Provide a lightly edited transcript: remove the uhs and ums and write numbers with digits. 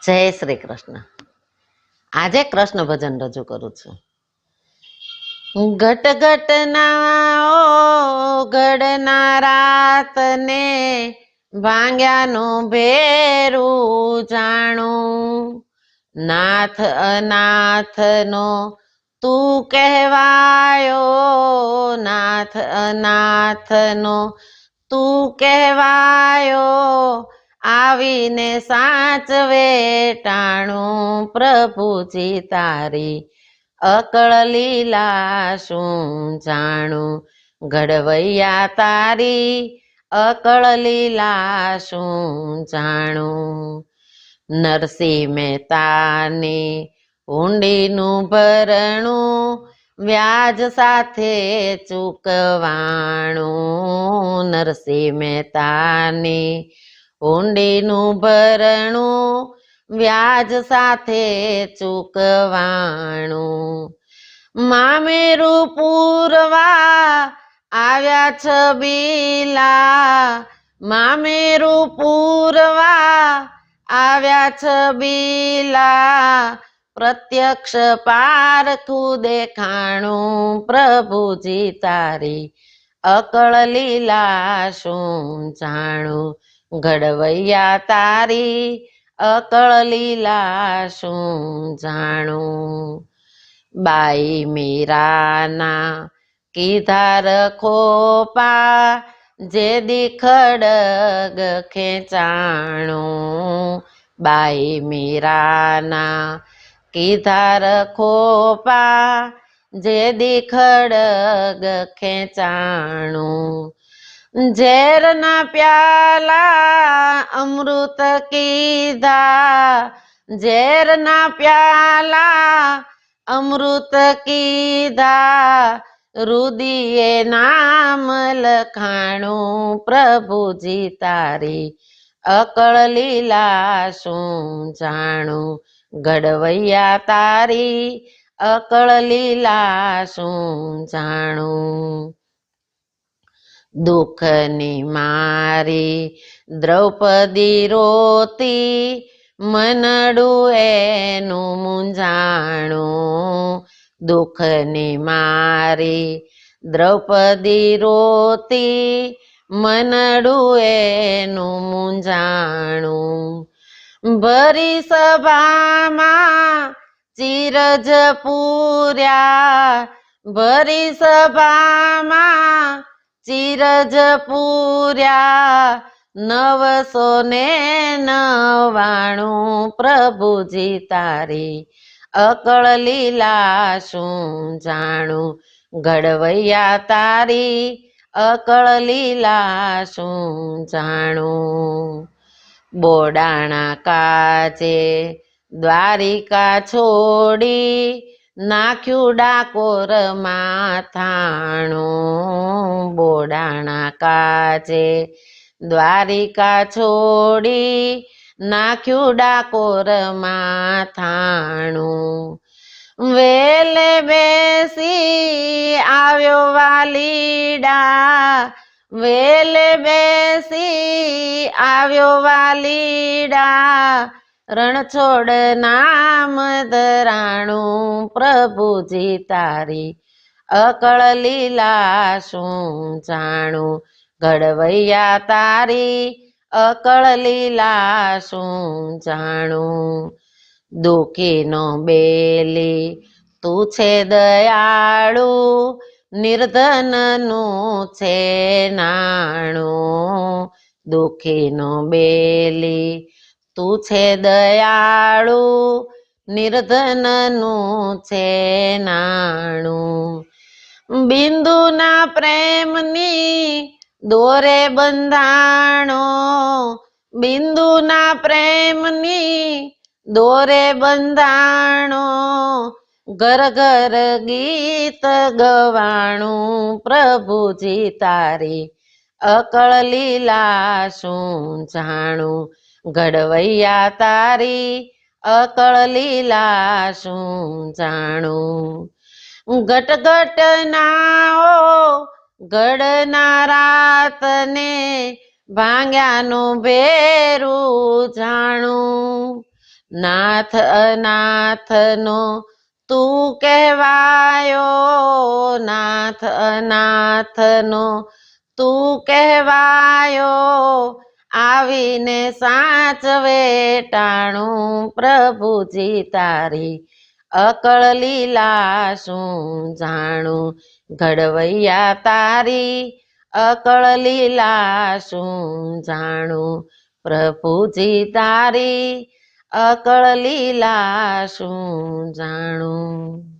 જય શ્રી કૃષ્ણ. આજે કૃષ્ણ ભજન રજૂ કરું છું. ઘટ ઘટ ના ઓ ઘડના રાતને ભાંગ્યાનું ભેરું જાણું. નાથ અનાથનો તું કહેવાયો, નાથ અનાથનો તું કહેવાયો, આવીને સાચવે ટાણું. પ્રભુજી તારી અકળ લીલા શું જાણું, ઘડવૈયા તારી અકળ લીલા શું જાણું. નરસિંહ મહેતાની હુંડીનું ભરણું વ્યાજ સાથે ચૂકવાણું. નરસિંહ મહેતાની હુંડીનું ભરણું વ્યાજ સાથે ચૂકવાણું. મામેરું પૂરવા આવ્યા છબીલા, મામેરું પૂરવા આવ્યા છબીલા, પ્રત્યક્ષ પારખું દેખાણું. પ્રભુજી તારી અકળ લીલા શું જાણું, ઘડવૈયા તારી અકળ લીલા શું જાણું. બાઈ મીરાના કીધા રખોપા, જે દી ખડગ ખેંચાણું. બાઈ મીરાના કીધા રખોપા, જે દી ખડગ ખેંચાણું. ઝેરના પ્યાલા અમૃત કીધા, ઝેરના પ્યાલા અમૃત કીધા, રુદિએ નામ લખાણું. પ્રભુજી તારી અકળ લીલા શું જાણું, ઘડવૈયા તારી અકળ લીલા શું જાણું. દુઃખની મારી દ્રૌપદી રોતી, મનડું એનું મૂંઝાણું. દુઃખની મારી દ્રૌપદી રોતી, મનડું એનું મૂંઝાણું. ભરી સભામાં ચીરજ પૂર્યા, ભરી સભામાં ચીરજ પૂર્યા, 999. પ્રભુજી તારી અકળ લીલા શું જાણું, ઘડવૈયા તારી અકળ લીલા શું જાણું. બોડાણા કાજે દ્વારિકા છોડી, નાખ્યું ડાકોર માથાણું. બોડાણા કાજે દ્વારિકા છોડી, નાખ્યું ડાકોર માથાણું. વેલે બેસી આવ્યો વાલીડા, વેલે બેસી આવ્યો વાલીડા, રણછોડ નામ ધરાણું. પ્રભુજી તારી અકળ લીલા શું જાણું, ઘડવૈયા તારી અકળ લીલા શું જાણું. દુઃખીનો બેલી તું છે દયાળુ, નિર્ધનનું છે નાણું. દુઃખીનો બેલી તું છે દયાળુ, નિર્ધનનું છે નાણું. બિંદુના પ્રેમની દોરે બંધાણો, બિંદુના પ્રેમની દોરે બંધાણો, ઘર ઘર ગીત ગવાણું. પ્રભુજી તારી અકળ લીલા શું જાણું, ઘડવૈયા તારી અકળ લીલા શું જાણું. ઘટ ઘટ નાઓ ઘડના રાતને ભાંગ્યાનું ભેરું જાણું. નાથ અનાથનો તું કહેવાયો, નાથ અનાથનો તું કહેવાયો, આવીને સાચવે ટાણું પ્રભુજી તારી અકળ લીલા શું જાણું, ઘડવૈયા તારી અકળ લીલા શું જાણું, પ્રભુજી તારી અકળ લીલા શું જાણું.